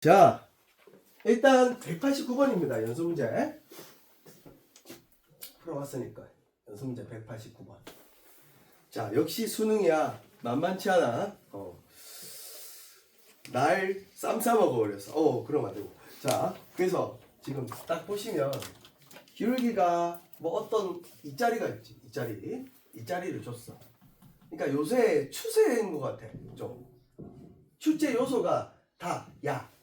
자, 일단 189번입니다. 연수 문제. 풀어왔으니까 연수 문제 189번. 자, 역시 수능이야. 만만치 않아. 날 쌈 싸먹어 버렸어. 그럼 안 되고. 자, 그래서 지금 딱 보시면 기울기가 뭐 어떤 이 자리가 있지. 이 자리를 줬어. 그러니까 요새 추세인 것 같아. 좀 출제 요소가 다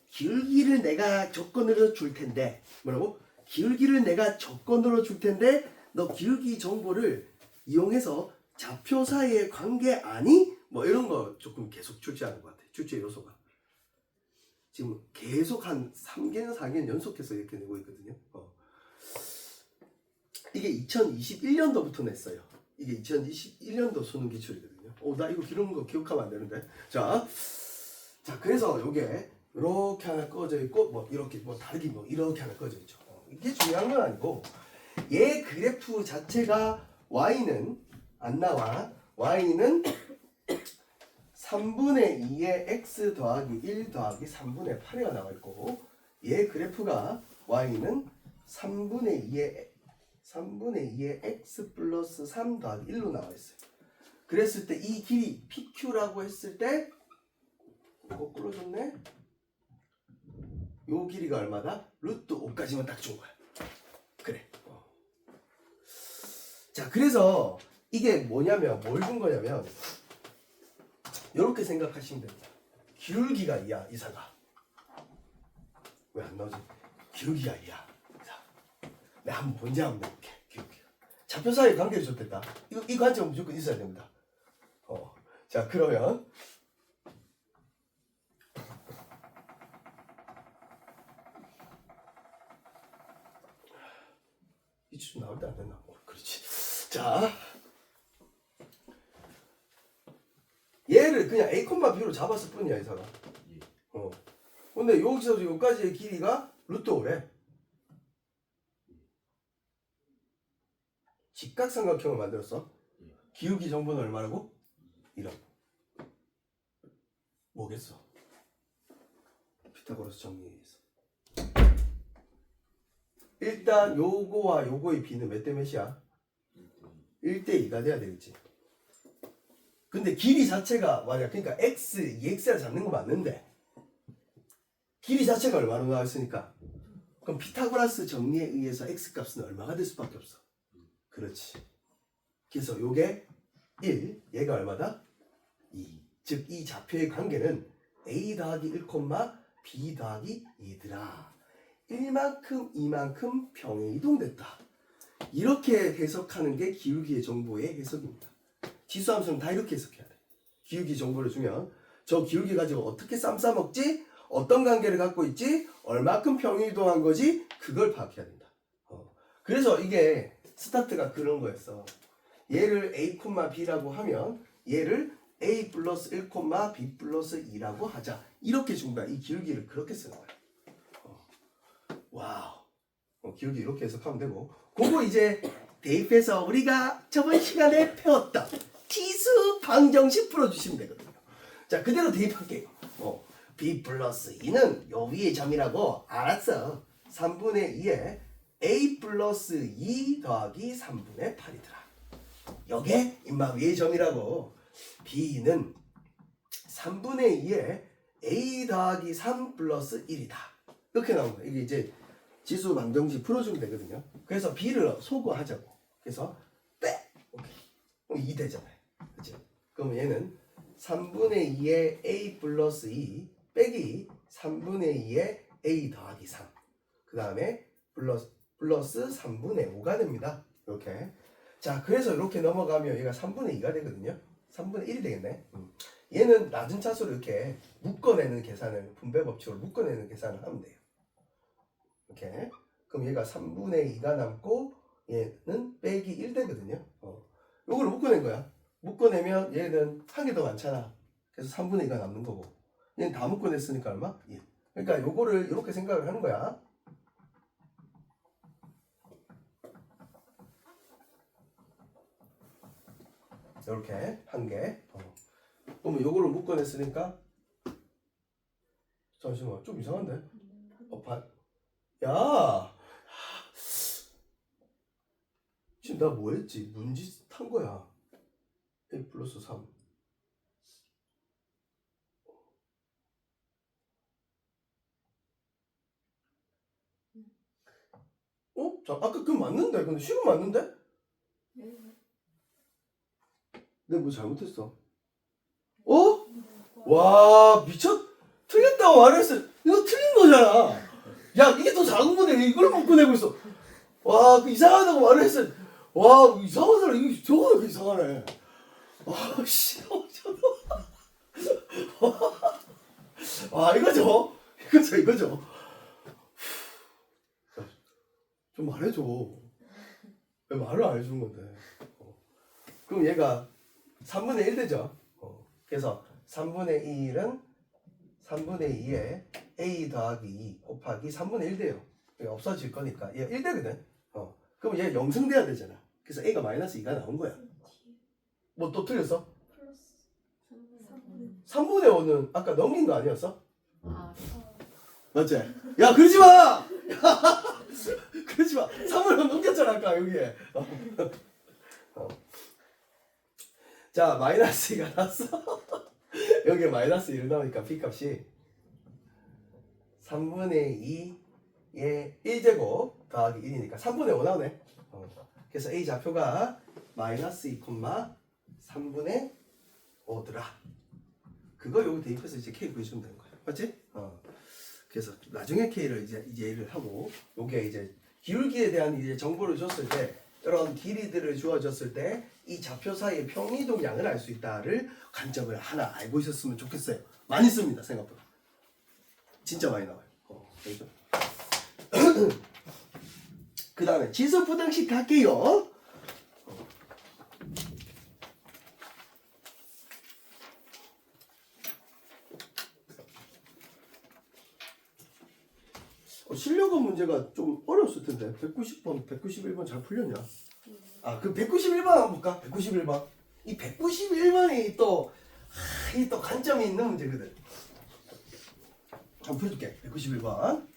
기울기를 내가 조건으로 줄 텐데 뭐라고? 기울기를 내가 조건으로 줄 텐데 너 기울기 정보를 이용해서 좌표 사이의 관계 아니? 뭐 이런 거 조금 계속 출제하는 것 같아. 출제 요소가 지금 계속 한 3개년 4개년 연속해서 이렇게 내고 있거든요. 이게 2021년도부터 냈어요. 이게 2021년도 수능 기출이거든요. 나 이거 이런 거 기억하면 안 되는데. 자 그래서 요게 이렇게 하나 꺼져 있고 뭐 이렇게 뭐 다르게 뭐 이렇게 하나 꺼져 있죠. 이게 중요한 건 아니고 얘 그래프 자체가 y는 안 나와. y는 3분의 2의 x 더하기 1 더하기 3분의 8이가 나와 있고 얘 그래프가 y는 3분의 2의 x 플러스 3 더하기 1로 나와 있어요. 그랬을 때 이 길이 PQ라고 했을 때 거꾸로 줬네. 요 길이가 얼마다? 루트 5까지만 딱 준 거야. 그래. 자, 그래서 이게 뭐냐면 뭘 준 거냐면 이렇게 생각하시면 됩니다. 기울기가 2야, 이사가. 왜 안 나오지? 기울기가 2야. 자, 내가 한번 문제 한번 내볼게. 기울기가. 좌표 사이 관계를 줬댔다. 이 관점은 무조건 있어야 됩니다. 자, 그러면 이 줄 나올 때 안 됐나? 그렇지. 자, 얘를 그냥 A, B로 잡았을 뿐이야, 이사가. 근데 여기서 여기까지의 길이가 루트 5래. 직각삼각형을 만들었어. 기울기 정보는 얼마라고? 1억. 뭐겠어? 피타고라스 정리해서. 일단 요거와 요거의 비는 몇 대 몇이야? 1대 2가 돼야 되겠지. 근데 길이 자체가 만약 그러니까 x, 2x를 잡는 거 맞는데 길이 자체가 얼마로 나와 있으니까 그럼 피타고라스 정리에 의해서 x 값은 얼마가 될 수밖에 없어. 그렇지. 그래서 요게 1, 얘가 얼마다? 2. 즉 이 좌표의 관계는 a 더하기 1, b 더하기 2더라. 1만큼 2만큼 평에 이동됐다. 이렇게 해석하는 게 기울기의 정보의 해석입니다. 지수함수는 다 이렇게 해석해야 돼. 기울기 정보를 주면 저 기울기 가지고 어떻게 쌈 싸먹지? 어떤 관계를 갖고 있지? 얼마큼 평이 이동한 거지? 그걸 파악해야 된다. 그래서 이게 스타트가 그런 거였어. 얘를 a, b라고 하면 얘를 a 플러스 1, b 플러스 2라고 하자. 이렇게 준 거야. 이 기울기를 그렇게 쓰는 거야. 와우. 기울기 이렇게 해석하면 되고 그거 이제 대입해서 우리가 저번 시간에 배웠던 지수 방정식 풀어주시면 되거든요. 자, 그대로 대입할게요. b 플러스 2는 요 위의 점이라고 알았어. 3분의 2에 a 플러스 2 더하기 3분의 8이더라. 요게 임마 위의 점이라고. b는 3분의 2에 a 더하기 3 플러스 1이다. 이렇게 나온 거야. 이게 이제 지수 방정식 풀어주면 되거든요. 그래서 b를 소거하자고. 그래서 빼. 오케이. 그럼 2 되잖아요. 그치? 그럼 얘는 3분의 2의 a 플러스 2 빼기 3분의 2의 a 더하기 3. 그 다음에 플러스 3분의 5가 됩니다. 이렇게. 자, 그래서 이렇게 넘어가면 얘가 3분의 2가 되거든요. 3분의 1이 되겠네. 얘는 낮은 차수로 이렇게 묶어내는 계산을 분배 법칙으로 묶어내는 계산을 하면 돼요. 이렇게. 그럼 얘가 3분의 2가 남고 얘는 빼기 1 되거든요. 요거를 묶어낸 거야. 묶어내면 얘는 한 개 더 많잖아. 그래서 3분의 2가 남는 거고 얘는 다 묶어냈으니까 얼마? 1. 그러니까 요거를 이렇게 생각을 하는 거야. 이렇게 한 개. 그러면 요거를 묶어냈으니까 잠시만 좀 이상한데? 야 지금 나 뭐 했지? 문지 탄 거야. A 플러스 3. 자, 아까 그거 맞는데? 근데 식은 맞는데? 내가 뭐 잘못했어? 와 미쳤 틀렸다고 말했어. 이거 틀린 거잖아. 야 이게 더 작은 건데 왜 이걸 못 꺼내고 있어? 와 그 이상하다고 말을 했어. 와 이상한 사람 이거 저거 이상하네. 씨 와 이거죠? 좀 말해줘. 왜 말을 안 해주는 건데? 그럼 얘가 3분의 1 되죠? 그래서 3분의 1은 3분의 2에 a 더하기 2 곱하기 3분의 1 돼요. 이게 없어질 거니까 얘 1 되거든. 그럼 얘 0승 돼야 되잖아. 그래서 a가 마이너스 2가 나온 거야. 뭐 또 틀렸어? 3분의 5는 아까 넘긴 거 아니었어? 맞지? 야 그러지 마! 그러지 마! 3분의 5 넘겼잖아 아까 여기에. 자 마이너스 2가 났어. 여기에 마이너스 1 나오니까 b값이 3분의 2의 1제곱 더하기 1이니까 3분의 5 나오네. 그래서 a 좌표가 마이너스 2, 3분의 5더라. 그거 여기 대입해서 이제 k 구해주면 되는 거야. 맞지? 그래서 나중에 k를 이제 얘를 하고 요게 이제 기울기에 대한 이제 정보를 줬을 때 이런 길이들을 주어졌을 때 이 좌표 사이의 평이동량을 알 수 있다를 관점을 하나 알고 있었으면 좋겠어요. 많이 씁니다 생각보다. 진짜 많이 나와요. 알죠? 그 다음에 지수부등식 갈게요. 실력은 문제가 좀 어려웠을 텐데 190번, 191번 잘 풀렸냐? 그 191번 한번 볼까? 191번. 이 191번이 또 관점이 있는 문제거든. 한번 풀어줄게. 191번.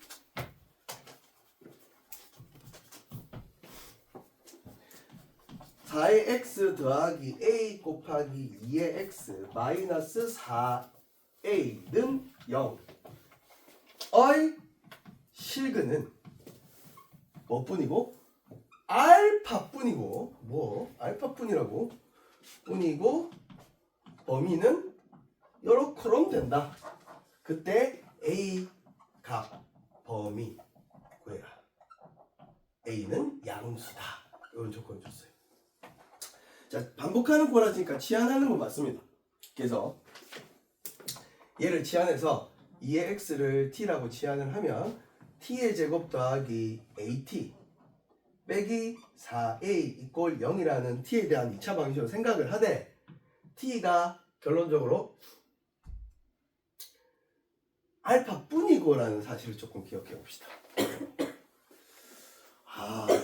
(4의 x) 더하기 a 곱하기 2의 x 마이너스 4a는 0의 실근은 뭐뿐이고? 알파뿐이고 알파뿐이라고 뿐이고 범위는 요렇게럼 된다. 그때 a 값 범위 구해라. a는 양수다. 이런 조건을 줬어요. 자 반복하는 꼬라지니까 치환하는 건 맞습니다. 그래서 얘를 치환해서 2의 x를 t라고 치환을 하면 t의 제곱 더하기 at 빼기 4a 이꼴 0이라는 t에 대한 2차 방식으로 생각을 하되 t가 결론적으로 알파뿐이고라는 사실을 조금 기억해 봅시다.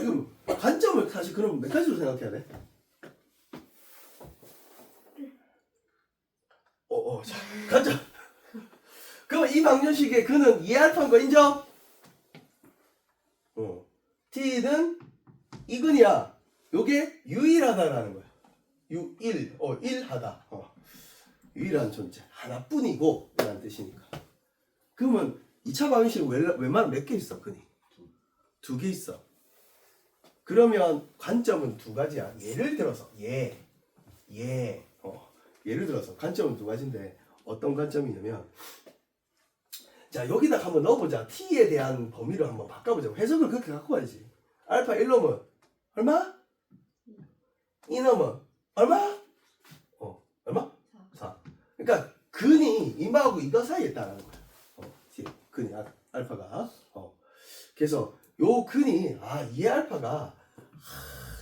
이거 관점을 사실 그럼 몇 가지로 생각해야 돼? 자, 관점. 그럼 이 방정식의 그는 2알파인 거 인정? t는 이근이야. 요게 유일하다라는 거야. 일하다. 유일한 존재. 하나뿐이고 라는 뜻이니까. 그러면 2차 방정식은 웬만하면 몇 개 있어? 근이 2개 있어. 그러면 관점은 2가지야. 예를 들어서 예를 들어서 관점은 2가지인데 어떤 관점이냐면 자 여기다 한번 넣어보자. t에 대한 범위를 한번 바꿔보자. 해석을 그렇게 갖고 와야지. 알파 1 넣으면 얼마? 2 넣으면 얼마? 얼마? 4. 그러니까 근이 이마하고 이거 사이에 있다는 거야. 근이 알파가. 그래서 요 근이 이 알파가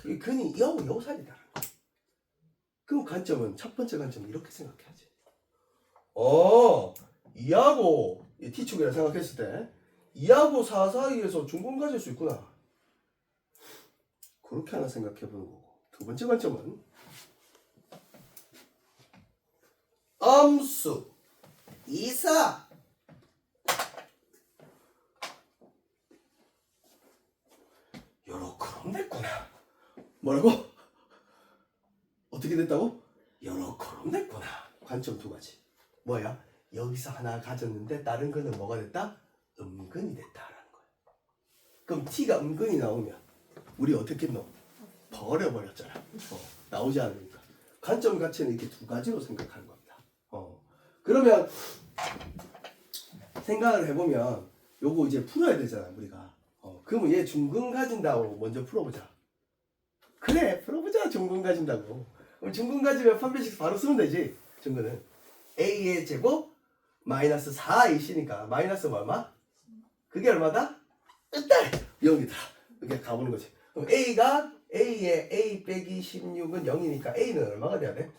이 근이 이하고 요 사이에 있다는 거야. 그럼 관점은 첫 번째 관점은 이렇게 생각해야지. 2하고 t축이라 생각했을 때 2하고 4 사이에서 중분 가질 수 있구나. 그렇게 하나 생각해 보는 거고. 두 번째 관점은 암수 2, 4 됐구나. 뭐라고? 어떻게 됐다고? 요렇게럼 됐구나. 관점 두 가지. 뭐야? 여기서 하나 가졌는데 다른 거는 뭐가 됐다? 음근이 됐다라는 거야. 그럼 t가 음근이 나오면 우리 어떻게 넣어? 버려버렸잖아. 나오지 않으니까. 관점 가치는 이렇게 두 가지로 생각하는 겁니다. 그러면 생각을 해보면 요거 이제 풀어야 되잖아 우리가. 그러면 얘 중근 가진다고 먼저 풀어보자. 그래 풀어보자. 중근 가진다고. 그럼 중근 가지면 판별식 바로 쓰면 되지. 중근은 a의 제곱 마이너스 4ac니까 마이너스 얼마? 그게 얼마다? 으딸! 0이다. 이렇게 가보는 거지. 그럼 a가 a의 a 빼기 16은 0이니까 a는 얼마가 돼야 돼?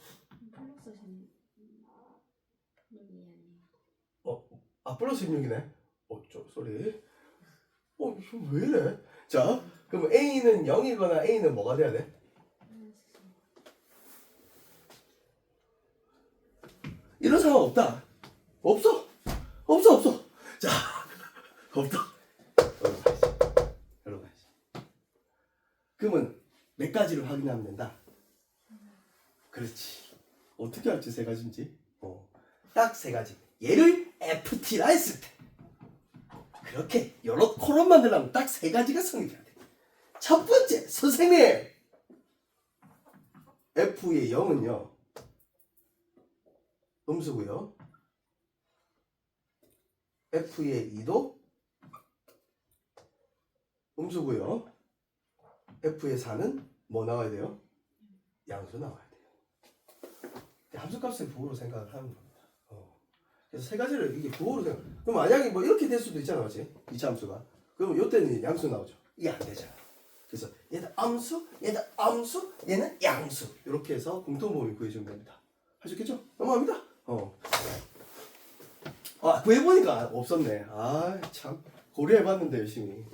플러스 16이 플러스 16이네. 쏘리. 이거 왜 이래? 자, 그럼 a는 0이거나 a는 뭐가 돼야 돼? 이런 상황 없다. 없어. 자, 없다. 여러 가지. 그러면 몇 가지를 확인하면 된다. 그렇지. 어떻게 할지 세 가지인지. 딱 세 가지. 얘를 FT라 했을 때. 그렇게 여러 코론 만들려면 딱 세 가지가 성립해야 돼. 첫 번째, 선생님. F의 0은요. 음수고요. F의 2도 음수고요. F의 4는 뭐 나와야 돼요? 양수 나와야 돼요. 함수값의 부호로 생각을 하는 겁니다. 그래서 세 가지를 이게 부호로 생각. 그럼 만약에 뭐 이렇게 될 수도 있잖아, 맞지? 이차 함수가. 그러면 이때는 양수 나오죠. 이게 안 되잖아. 그래서 얘는 암수, 얘는 암수, 얘는 양수. 이렇게 해서 공통범위 구해주면 됩니다. 하셨겠죠? 넘어갑니다. 구해보니까 없었네. 참. 고려해봤는데 열심히.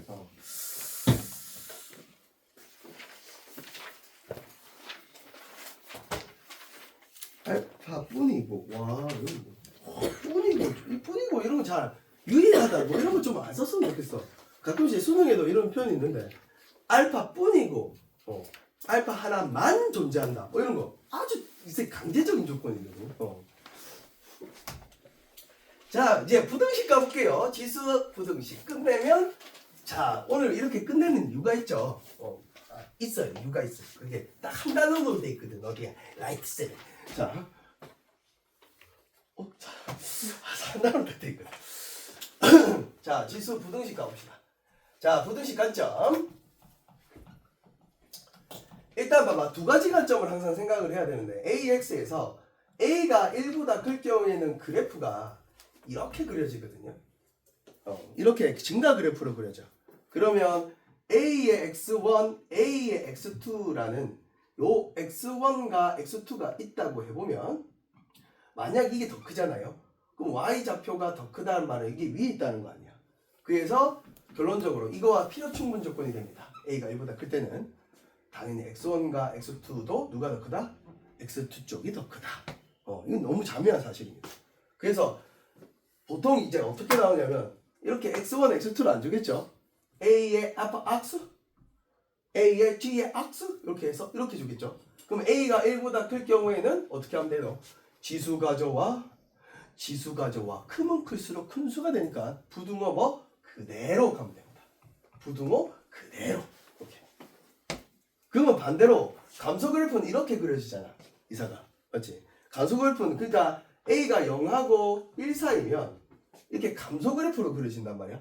알파 뿐이고, 와, 뿐이고 이런 거 잘 유리하다. 뭐 이런 거 좀 안 썼으면 좋겠어. 가끔씩 수능에도 이런 표현이 있는데, 알파 뿐이고, 알파 하나만 존재한다. 뭐 이런 거 아주 이제 강제적인 조건이거든요. 자, 이제 부등식 가볼게요. 지수 부등식 끝내면, 자, 오늘 이렇게 끝내는 이유가 있죠. 있어요. 이유가 있어요. 그게 딱 한 단어로 돼 있거든. 어디야? 라이트 셀. 자, 한 단어로 돼 있거든. 자, 지수 부등식 가봅시다. 자, 부등식 관점. 일단 봐봐. 두 가지 관점을 항상 생각을 해야 되는데, AX에서 A가 1보다 클 경우에는 그래프가 이렇게 그려지거든요. 이렇게 증가 그래프로 그려져. 그러면 A의 X1, A의 X2라는 요 X1과 X2가 있다고 해보면, 만약 이게 더 크잖아요. 그럼 Y좌표가 더 크다는 말은 이게 위에 있다는 거 아니야. 그래서 결론적으로 이거와 필요 충분 조건이 됩니다. A가 1보다 클 때는 당연히 X1과 X2도 누가 더 크다? X2 쪽이 더 크다. 이건 너무 자명한 사실입니다. 그래서 보통 이제 어떻게 나오냐면 이렇게 X1, X2를 안 주겠죠. A의 알파 악수, A의 G의 악수 이렇게 해서 이렇게 주겠죠. 그럼 A가 1보다 클 경우에는 어떻게 하면 돼요? 지수 가져와 크면 클수록 큰 수가 되니까 부등호 뭐 그대로 가면 됩니다. 부등호 그대로 이렇게. 그러면 반대로 감소 그래프는 이렇게 그려지잖아. 이사가 맞지? 감소 그래프는 그러니까 A가 0하고 1 사이면 이렇게 감소 그래프로 그려진단 말이야.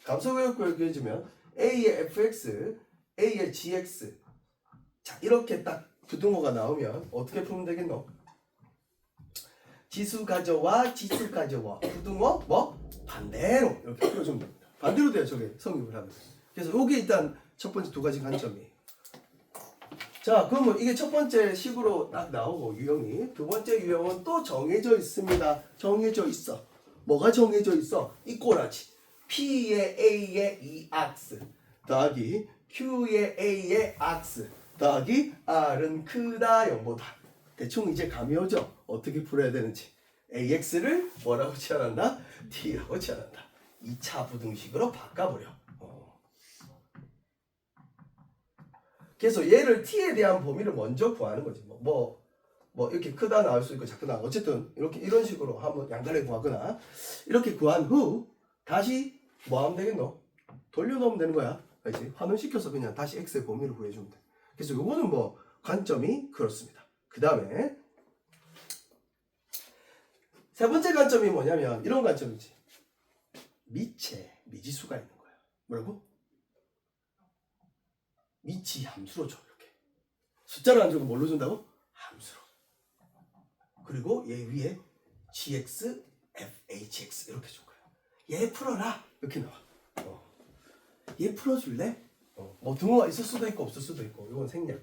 감소 그래프로 그려지면 A의 fx, A의 gx 자 이렇게 딱 부등호가 나오면 어떻게 풀면 되겠노? 지수 가져와 부등호 뭐? 반대로 이렇게 풀어주면 됩니다. 반대로 돼야 저게 성립을 하면 돼요. 그래서 이게 일단 첫 번째 두 가지 관점이에요. 자, 그러면 이게 첫 번째 식으로 딱 나오고 유형이 두 번째 유형은 또 정해져 있습니다. 정해져 있어. 뭐가 정해져 있어? 이 꼬라지. P의 A의 2x 더하기 Q의 A의 x 더하기 R은 크다 0보다. 대충 이제 감이 오죠? 어떻게 풀어야 되는지. AX를 뭐라고 치환한다? T라고 치환한다. 2차 부등식으로 바꿔버려. 그래서 얘를 t에 대한 범위를 먼저 구하는 거지. 뭐 이렇게 크다 나올 수 있고 작다 나올 어쨌든 이렇게 이런 식으로 한번 양단에 구하거나 이렇게 구한 후 다시 뭐 하면 되겠노? 돌려놓으면 되는 거야. 알지? 환원시켜서 그냥 다시 x의 범위를 구해주면 돼. 그래서 요거는 뭐 관점이 그렇습니다. 그 다음에 세 번째 관점이 뭐냐면 이런 관점이지. 미치에 미지수가 있는 거야. 뭐라고? 미치 함수로 줘. 이렇게 숫자를 안 주고 뭘로 준다고? 함수로. 그리고 얘 위에 gx, fhx 이렇게 준 거야. 얘 풀어라 이렇게 나와. 얘 풀어줄래? 뭐 등호가 있을 수도 있고 없을 수도 있고 이건 생략.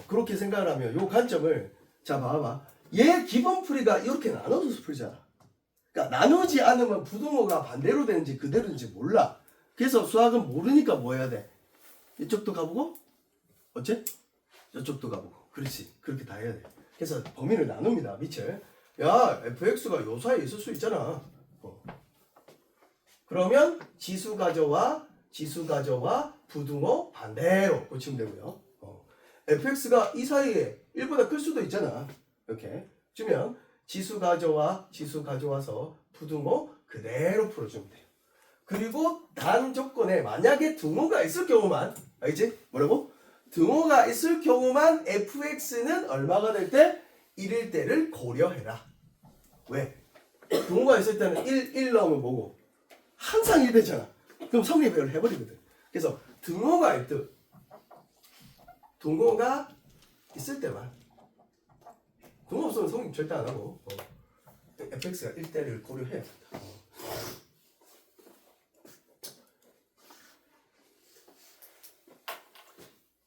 그렇게 생각을 하면 요 관점을 자 봐봐. 얘 기본 풀이가 이렇게 나눠져서 풀잖아. 그러니까 나누지 않으면 부등호가 반대로 되는지 그대로인지 몰라. 그래서 수학은 모르니까 뭐 해야 돼? 이쪽도 가보고 어째? 저쪽도 가보고. 그렇지. 그렇게 다 해야 돼. 그래서 범위를 나눕니다. 밑을. 야 fx가 요 사이에 있을 수 있잖아. 그러면 지수 가져와 부등호 반대로 고치면 되고요. fx가 이 사이에 1보다 클 수도 있잖아. 이렇게 주면 지수 가져와서 부등호 그대로 풀어주면 돼요. 그리고 단 조건에 만약에 등호가 있을 경우만 알지? 뭐라고? 등호가 있을 경우만 fx는 얼마가 될 때? 1일 때를 고려해라. 왜? 등호가 있을 때는 1 넣으면 뭐고? 항상 1 되잖아. 그럼 성립을 해버리거든. 그래서 등호가 있을 때만 등호 없으면 성립 절대 안 하고 fx가 1대를 고려해야 된다.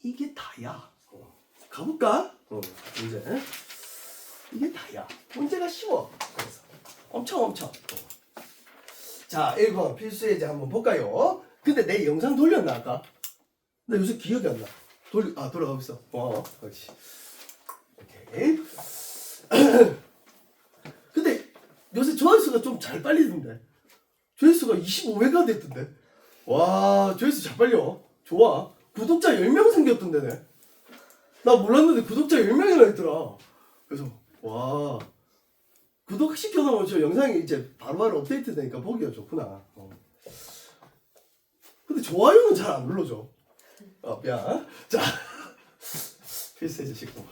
이게 다야. 가볼까? 이제 이게 다야. 문제가 쉬워. 그래서 엄청. 자, 1번 필수 예제 한번 볼까요? 근데 내 영상 돌렸나 아까? 나 요새 기억이 안 나. 돌아가고 있어. 그렇지. 오케이. 근데 요새 조회수가 좀 잘 빨리던데. 조회수가 25회가 됐던데. 와, 조회수 잘 빨려. 좋아. 구독자 10명 생겼던데, 네. 나 몰랐는데 구독자 10명이나 있더라. 그래서, 와. 구독시켜놓으면 저 영상이 이제 바로바로 업데이트 되니까 보기가 좋구나. 근데 좋아요는 잘 안 눌러줘. 미안. 자, 필수해제 19번.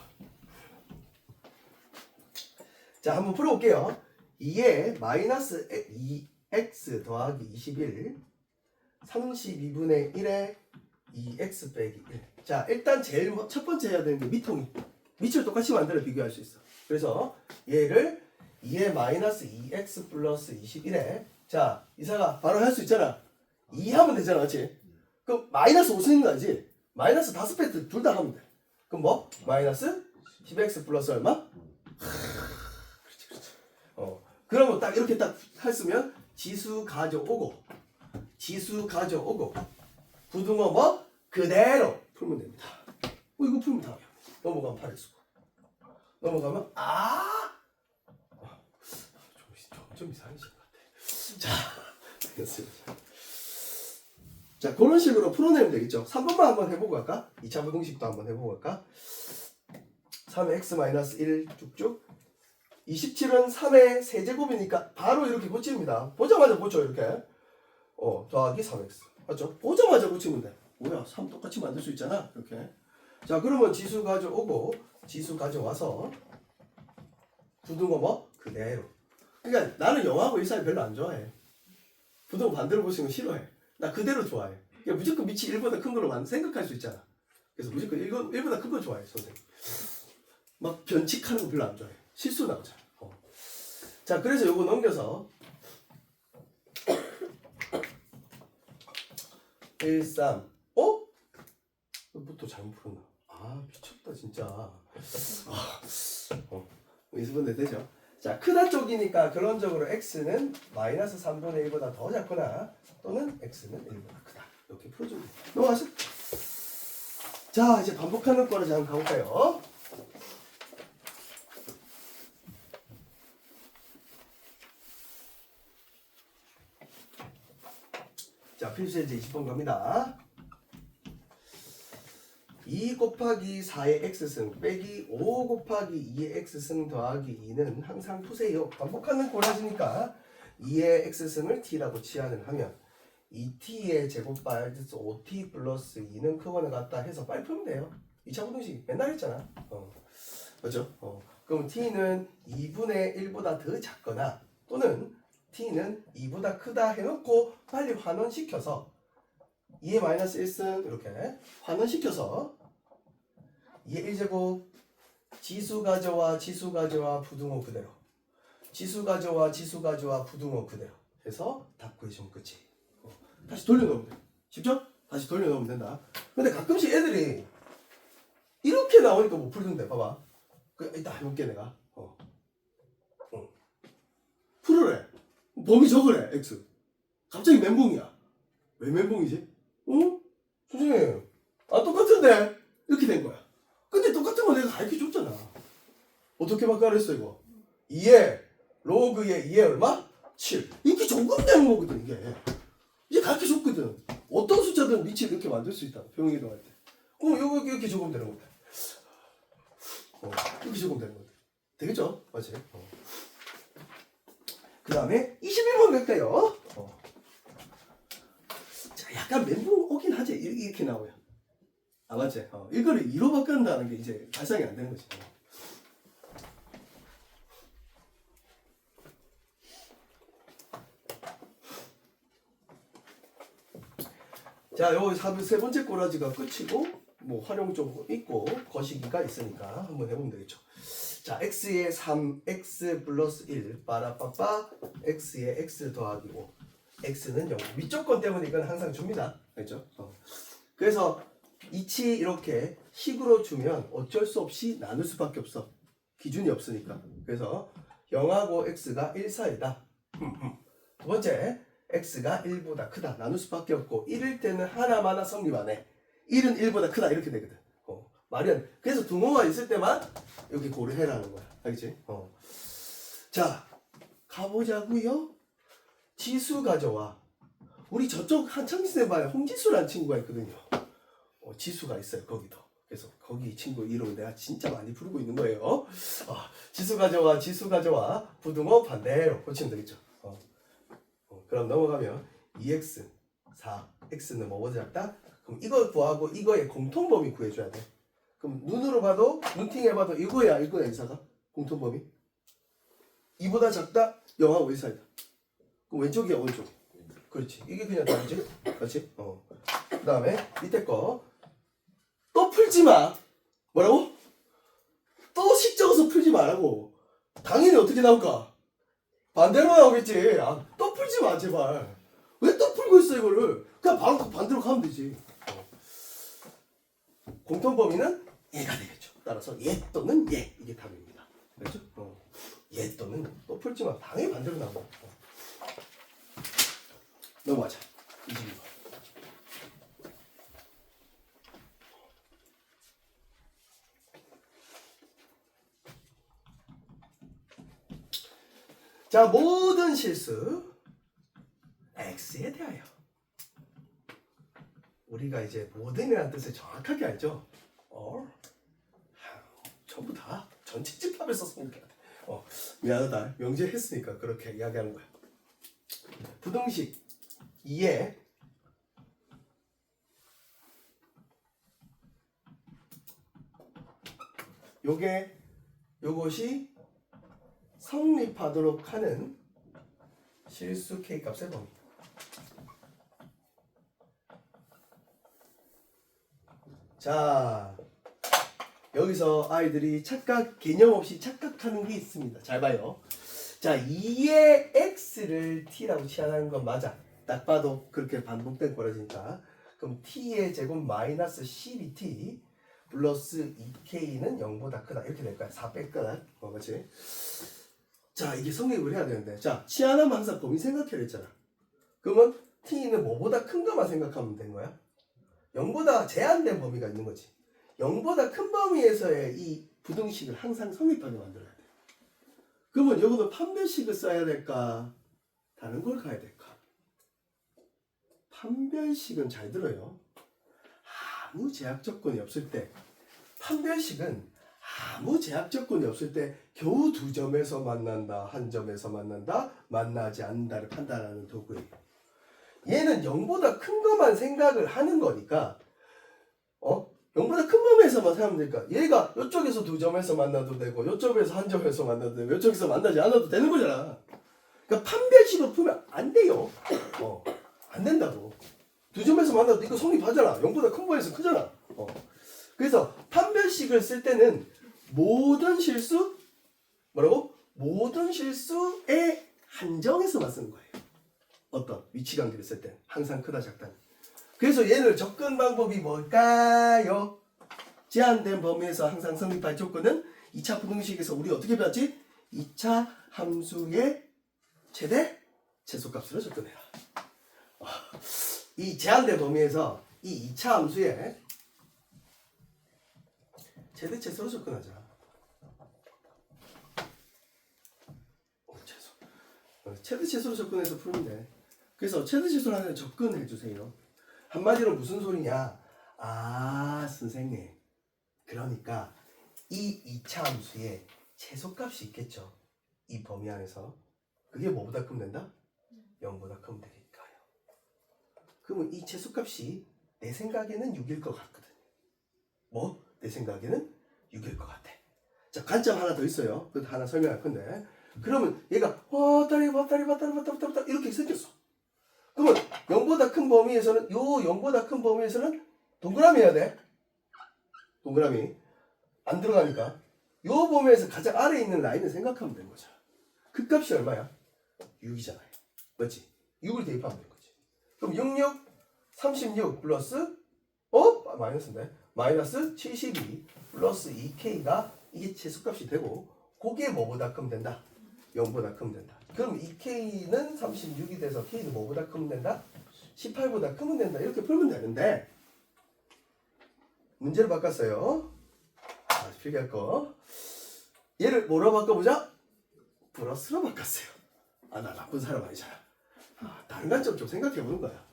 자, 한번 풀어볼게요. 2에 마이너스 2x 더하기 21 32분의 1에 2x 빼기 1. 자, 일단 제일 첫 번째 해야 되는 게 미통이. 밑을 똑같이 만들어 비교할 수 있어. 그래서 얘를 2에 마이너스 2x 플러스 21에 자, 이사가 바로 할 수 있잖아. 2 하면 되잖아, 그렇지? 그럼 마이너스 5 쓰는 거 알지? 마이너스 5배 둘 다 하면 돼. 그럼 뭐? 마이너스 10x 플러스 얼마? 그렇지. 그러면 딱 이렇게 딱 했으면 지수 가져오고 부등호 뭐? 그대로 풀면 됩니다. 이거 풀면 답이야. 넘어가면 8x 넘어가면 좀 이상해진 것 같아. 자, 됐습니다. 자, 그런 식으로 풀어내면 되겠죠. 3번만 한번 해보고 갈까? 2차 부등식도 한번 해보고 갈까? 3의 x-1 쭉쭉 27은 3의 세제곱이니까 바로 이렇게 고칩니다. 보자마자 고쳐 이렇게. 더하기 3x. 맞죠? 보자마자 고치면 돼. 뭐야, 3 똑같이 만들 수 있잖아. 이렇게. 자, 그러면 지수 가져오고 지수 가져와서 부등호 뭐? 그대로. 그러니까 나는 영어하고 일사를 별로 안 좋아해. 부등호 반대로 보시면 싫어해. 나 그대로 좋아해. 그러니까 무조건 밑이 1보다 큰 걸로 생각할 수 있잖아. 그래서 무조건 1보다 큰 걸 좋아해, 선생님. 막 변칙하는 거 별로 안 좋아해. 실수 나오잖아. 자, 그래서 요거 넘겨서 1, 3. 부터 잘못 풀었나? 미쳤다 진짜. 이수분대 되죠? 자, 크다 쪽이니까 결론적으로 x는 마이너스 3분의 1보다 더 작거나 또는 x는 1보다 크다. 이렇게 풀어주면 돼요. 넘어가시죠. 자, 이제 반복하는 거를 한번 가볼까요? 자, 필수예제 20번 갑니다. 2 곱하기 4의 x승 빼기 5 곱하기 2의 x승 더하기 2는 항상 푸세요. 반복하는 고라지니까 2의 x승을 t라고 치환을 하면 2t의 제곱 마이너스 5t 플러스 2는 그거는 같다 해서 빨리 풀면 돼요. 2차 부등식 맨날 했잖아. 그렇죠? 그럼 t는 2분의 1보다 더 작거나 또는 t는 2보다 크다 해놓고 빨리 환원시켜서 2의 마이너스 1승 이렇게 환원시켜서 2의 1제곱 지수 가져와 지수 가져와 부등호 그대로 지수 가져와 지수 가져와 부등호 그대로 해서 답 구해주면 끝이. 다시 돌려놓으면 돼. 쉽죠? 다시 돌려놓으면 된다. 근데 가끔씩 애들이 이렇게 나오니까 못 풀던데 봐봐. 이따 해볼게 내가. 풀으래. 범위 적으래 x. 갑자기 멘붕이야. 왜 멘붕이지? 선생님 똑같은데 이렇게 된 거야. 근데 똑같은 거 내가 가르쳐줬잖아. 어떻게 바꿔냈어 이거? 2에 로그의 2에 얼마? 7. 이렇게 조금 되는 거거든 이게. 이제 가르쳐줬거든. 어떤 숫자든 밑을 이렇게 만들 수 있다. 평행 이동할 때. 이렇게 조금 되는 거다. 이렇게 조금 되는 거다. 되겠죠? 맞지? 그 다음에 21번 갈까요? 자, 약간 멘붕 오긴 하지. 이렇게 나오면. 맞지? 이거를 2로 바꾼다는 게 이제 발상이 안 되는 거지. 자, 요 세 번째 꼬라지가 끝이고, 뭐 활용 좀 있고, 거시기가 있으니까 한번 해보면 되겠죠. 자, x에 3, x 플러스 1, 빠라빠빠, x에 x 더하기 5. x는 0. 밑조건 때문에 이건 항상 줍니다. 알죠? 그래서 이치 이렇게 식으로 주면 어쩔 수 없이 나눌 수밖에 없어. 기준이 없으니까. 그래서 0하고 x가 1 사이다. 두 번째, x가 1보다 크다. 나눌 수밖에 없고 1일 때는 하나마나 성립 안 해. 1은 1보다 크다 이렇게 되거든. 말이 안 돼. 그래서 등호가 있을 때만 여기 고려해라는 거야. 알겠지? 자, 가보자고요. 지수 가져와. 우리 저쪽 한창진에 봐요. 홍지수라는 친구가 있거든요. 지수가 있어요. 거기도. 그래서 거기 친구 이름을 내가 진짜 많이 부르고 있는 거예요. 지수 가져와, 지수 가져와. 부등호 반대로 고치면 되겠죠. 그럼 넘어가면 2x, 4, x는 뭐보다 작다? 그럼 이걸 구하고 이거의 공통범위 구해줘야 돼. 그럼 눈으로 봐도, 눈팅해봐도 이거야 인사가? 공통범위. 2보다 작다? 0하고 1 사이다. 그럼 왼쪽이야 오른쪽? 그렇지. 이게 그냥 답이지? 그렇지? 그 다음에 밑에 거 또 풀지 마. 뭐라고? 또 식 적어서 풀지 말라고. 당연히 어떻게 나올까? 반대로 나오겠지. 또 풀지 마 제발. 왜 또 풀고 있어 이거를? 그냥 바로 반대로 가면 되지. 공통범위는 얘가 되겠죠. 따라서 얘 또는 얘 이게 답입니다. 그렇죠? 얘 또는 또 풀지 마. 당연히 반대로 나온다. 넘어가자. 22번. 자, 모든 실수 x에 대하여. 우리가 이제 모든이라는 뜻을 정확하게 알죠? 전부 다 전체 집합에서 성립해야 돼. 미안하다. 명제했으니까 그렇게 이야기하는 거야. 부등식 2에 요것이 성립하도록 하는 실수 k값의 범위. 자, 여기서 아이들이 개념 없이 착각하는 게 있습니다. 잘 봐요. 자, 2의 x를 t라고 치환하는 건 맞아. 딱 봐도 그렇게 반복된 거라지니까. 그럼 t의 제곱 마이너스 12t 플러스 2k는 0보다 크다. 이렇게 될 거야. 4 뺄거나. 그렇지? 자, 이게 성립을 해야 되는데. 자, 치환하면 항상 범위 생각해야 했잖아. 그러면 t는 뭐보다 큰 것만 생각하면 된 거야? 0보다 제한된 범위가 있는 거지. 0보다 큰 범위에서의 이 부등식을 항상 성립하게 만들어야 돼. 그러면 여기는 판별식을 써야 될까? 다른 걸 가야 될까? 판별식은 잘 들어요. 아무 제약 조건이 없을 때, 판별식은 아무 제약 조건이 없을 때 겨우 2점에서 만난다, 1점에서 만난다, 만나지 않는다를 판단하는 도구예요. 얘는 0보다 큰 것만 생각을 하는 거니까 0보다 큰 범위에서만 생각하면 되니까 얘가 이쪽에서 2점에서 만나도 되고 이쪽에서 1점에서 만나도 되고 이쪽에서 만나지 않아도 되는 거잖아. 그러니까 판별식을 풀면 안 돼요. 안 된다고. 2점에서 만나도 이거 성립하잖아. 0보다 큰 범위에서 크잖아. 그래서 판별식을 쓸 때는 모든 실수 뭐라고? 모든 실수의 한정에서만 쓰는 거예요. 어떤 위치관계를 쓸 때 항상 크다 작다. 그래서 얘를 접근 방법이 뭘까요? 제한된 범위에서 항상 성립할 조건은 2차 부등식에서 우리 어떻게 배웠지? 2차 함수의 최대 최소값으로 접근해라. 이 제한된 범위에서 이 2차 함수의 최대 최소로 접근하자. 최대 최소로 접근해서 풀면 돼. 그래서 최대 최소로 하는 접근해 주세요. 한마디로 무슨 소리냐? 아, 선생님. 그러니까 이 2차 함수에 최소값이 있겠죠. 이 범위 안에서. 그게 뭐보다 크면 된다? 0보다 크면 되니까요. 그러면 이 최소값이 내 생각에는 6일 것 같거든. 뭐? 내 생각에는 6일 것 같아. 자, 관점 하나 더 있어요. 그것도 하나 설명할 건데. 그러면 얘가 왔다리 이렇게 생겼어. 그러면 0보다 큰 범위에서는 0보다 큰 범위에서는 동그라미 해야 돼. 동그라미 안 들어가니까 요 범위에서 가장 아래에 있는 라인을 생각하면 되는 거죠. 그 값이 얼마야? 6이잖아요. 맞지? 6을 대입하면 되는 거지. 그럼 66, 36 플러스 마이너스인데 마이너스 72 플러스 2K가 이게 최소값이 되고 그게 뭐보다 크면 된다? 0보다 크면 된다. 그럼 2K는 36이 돼서 K는 뭐보다 크면 된다? 18보다 크면 된다. 이렇게 풀면 되는데 문제를 바꿨어요. 필기할 거. 얘를 뭐로 바꿔보자? 플러스로 바꿨어요. 나 나쁜 사람 아니잖아. 다른 관점 좀 생각해보는 거야.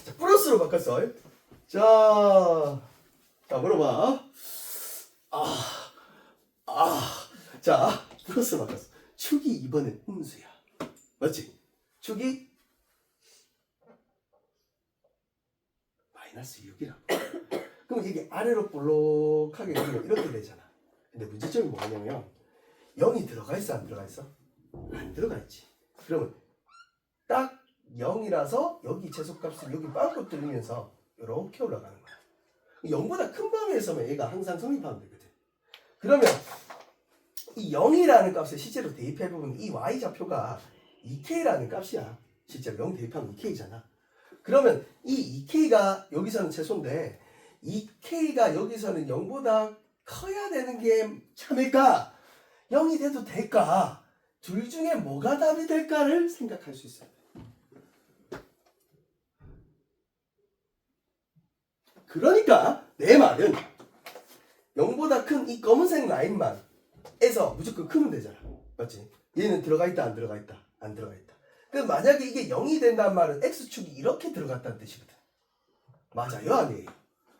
자, 플러스로 바꿨어. 자, 물어봐. 자, 플러스로 바꿨어. 축이 이번엔 음수야. 맞지? 축이 마이너스 6이라고. 그럼 이게 아래로 볼록하게 그리면 이렇게 되잖아. 근데 문제점이 뭐냐면 0이 들어가 있어 안 들어가 있어? 안 들어가 있지. 그러면 딱 0이라서 여기 최소값을 여기 빵꾸 뚫리면서 이렇게 올라가는 거야. 0보다 큰 범위에서만 얘가 항상 성립하면 되거든. 그러면 이 0이라는 값을 실제로 대입해보면 이 y좌표가 2k라는 값이야. 실제로 0 대입하면 2k잖아. 그러면 이 2k가 여기서는 최소인데 2k가 여기서는 0보다 커야 되는 게 참일까? 0이 돼도 될까? 둘 중에 뭐가 답이 될까를 생각할 수 있어요. 그러니까 내 말은 0보다 큰 이 검은색 라인만 에서 무조건 크면 되잖아. 맞지? 얘는 들어가 있다 안 들어가 있다? 안 들어가 있다. 그럼 만약에 이게 0이 된다는 말은 X축이 이렇게 들어갔다는 뜻이거든. 맞아요? 아니에요?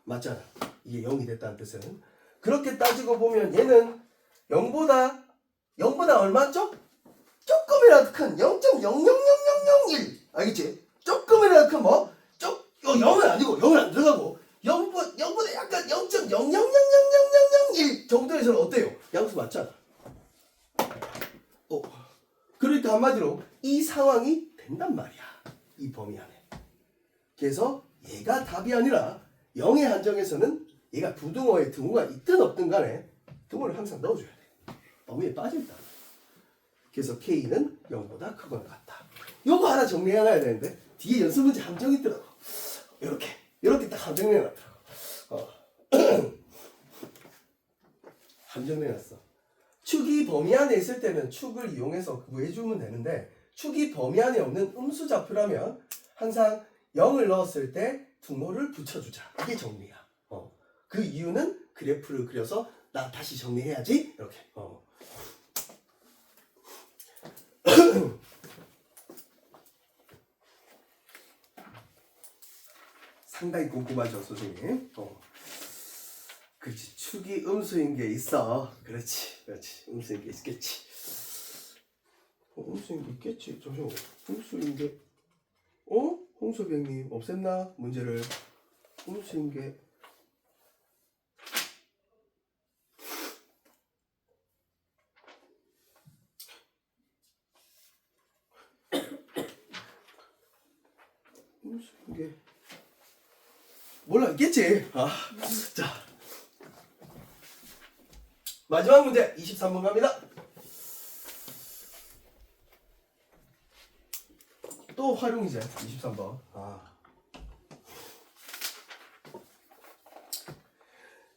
맞잖아. 이게 0이 됐다는 뜻은. 그렇게 따지고 보면 얘는 0보다 얼마죠? 조금이라도 큰 0.00001 알겠지? 조금이라도 큰 뭐? 0은 아니고 0은 안 들어가고 0보다 약간 0.0000001 정도에서는 어때요? 양수 맞잖아. 그러니까 한마디로 이 상황이 된단 말이야. 이 범위 안에. 그래서 얘가 답이 아니라 0의 한정에서는 얘가 부등호에 등호가 있든 없든 간에 등호를 항상 넣어줘야 돼. 범위에 빠질다. 그래서 K는 0보다 크거나 같다. 요거 하나 정리해놔야 되는데 뒤에 연습 문제 함정이 있더라고. 이렇게 딱 함정내놨더라고. 함정내놨어. 축이 범위 안에 있을 때는 축을 이용해서 구해주면 되는데 축이 범위 안에 없는 음수좌표라면 항상 0을 넣었을 때 등호를 붙여주자. 이게 정리야. 그 이유는 그래프를 그려서 나 다시 정리해야지. 이렇게. 상당히 꼼꼼하죠, 선생님. 그렇지. 축이 음수인 게 있어. 그렇지. 음수인 게 있겠지. 음수인 게 있겠지. 잠시만. 음수인 게 홍소병님 없앴나? 문제를. 음수인 게 음수인 게 몰라 있겠지. 자 마지막 문제 23번 갑니다. 또 활용이제 23번.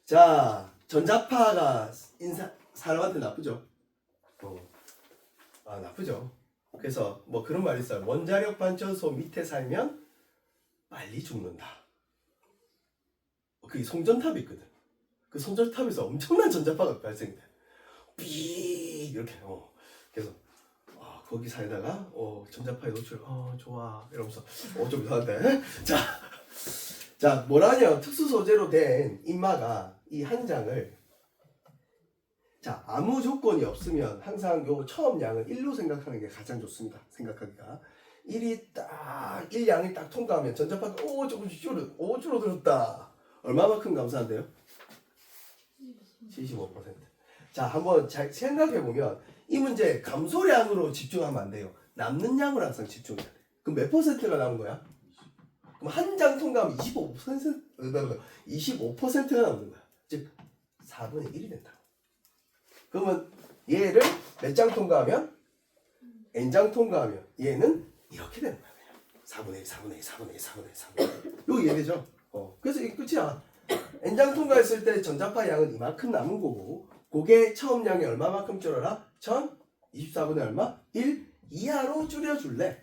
자, 전자파가 사람한테 나쁘죠? 나쁘죠. 그래서 뭐 그런 말이 있어요. 원자력 발전소 밑에 살면 빨리 죽는다. 그게 송전탑이 있거든. 그 송전탑에서 엄청난 전자파가 발생돼. 삐 이렇게. 그래서 거기 살다가 전자파에 노출 좋아 이러면서 좀 이상한데. 자 뭐라냐, 특수 소재로 된 인마가 이 한 장을 아무 조건이 없으면 항상 요 처음 양을 1로 생각하는 게 가장 좋습니다. 생각하기가 1 양이 딱 통과하면 전자파가 조금씩 줄어들었다. 얼마만큼 감소한대요? 75%. 자 한번 잘 생각해보면 이 문제 감소량으로 집중하면 안 돼요. 남는 양으로 항상 집중해야 돼. 그럼 몇 퍼센트가 남은 거야? 그럼 한 장 통과하면 25%가 남는 거야. 즉 4분의 1이 된다고. 그러면 얘를 몇 장 통과하면? n장 통과하면 얘는 이렇게 되는 거야. 4분의 1, 4분의 1, 4분의 1, 4분의 1, 4분의 1. 이거 이해되죠? 그래서 이게 끝이야. n장 통과했을 때 전자파 양은 이만큼 남은 거고, 그게 처음 양이 얼마만큼 줄어라? 1024분의 얼마? 1 이하로 줄여줄래?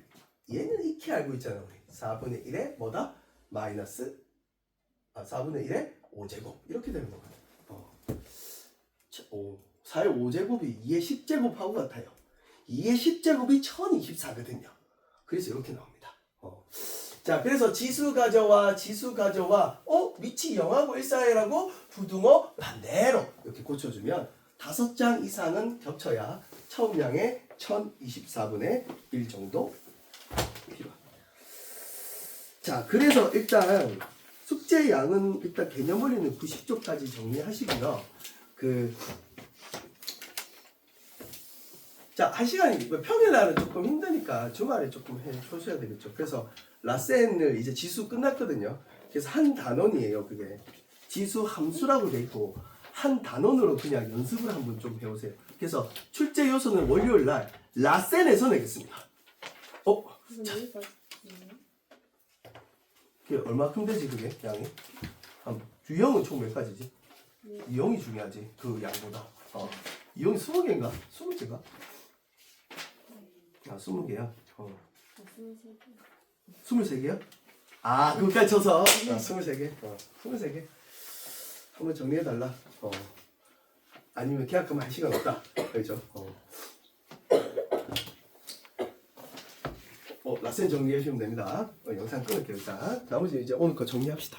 얘는 익히 알고 있잖아 우리. 4분의 1에 뭐다? 마이너스 4분의 1에 5제곱 이렇게 되는 거야. 4의 5제곱이 2의 10제곱하고 같아요. 2의 10제곱이 1024거든요. 그래서 이렇게 나옵니다. 자, 그래서 지수 가져와 위치 0하고 1 사이라고 부등호 반대로 이렇게 고쳐주면 5장 이상은 겹쳐야 처음 양의 1024분의 1 정도 필요합니다. 자, 그래서 일단 숙제 양은 일단 개념 원리는 90쪽까지 정리하시고요. 자, 한 시간이 평일날은 조금 힘드니까 주말에 조금 해주셔야 되겠죠. 그래서 라센을 이제 지수 끝났거든요. 그래서 한 단원이에요. 그게 지수 함수라고 돼 있고 한 단원으로 그냥 연습을 한번 좀 해오세요. 그래서 출제 요소는 월요일날 라센에서 내겠습니다. 자, 그게 얼마큼 되지 그게 양이? 유형은 총 몇 가지지? 유형이 중요하지 그 양보다. 유형이 20개인가? 20개가? 20개야. 23개야? 그것까지 쳐서 23개. 23개. 한번 정리해달라. 아니면 계약하면 할 시간 없다. 그렇죠? 라센 정리해주시면 됩니다. 영상 끊을게요. 일단 나머지 이제 오늘 거 정리합시다.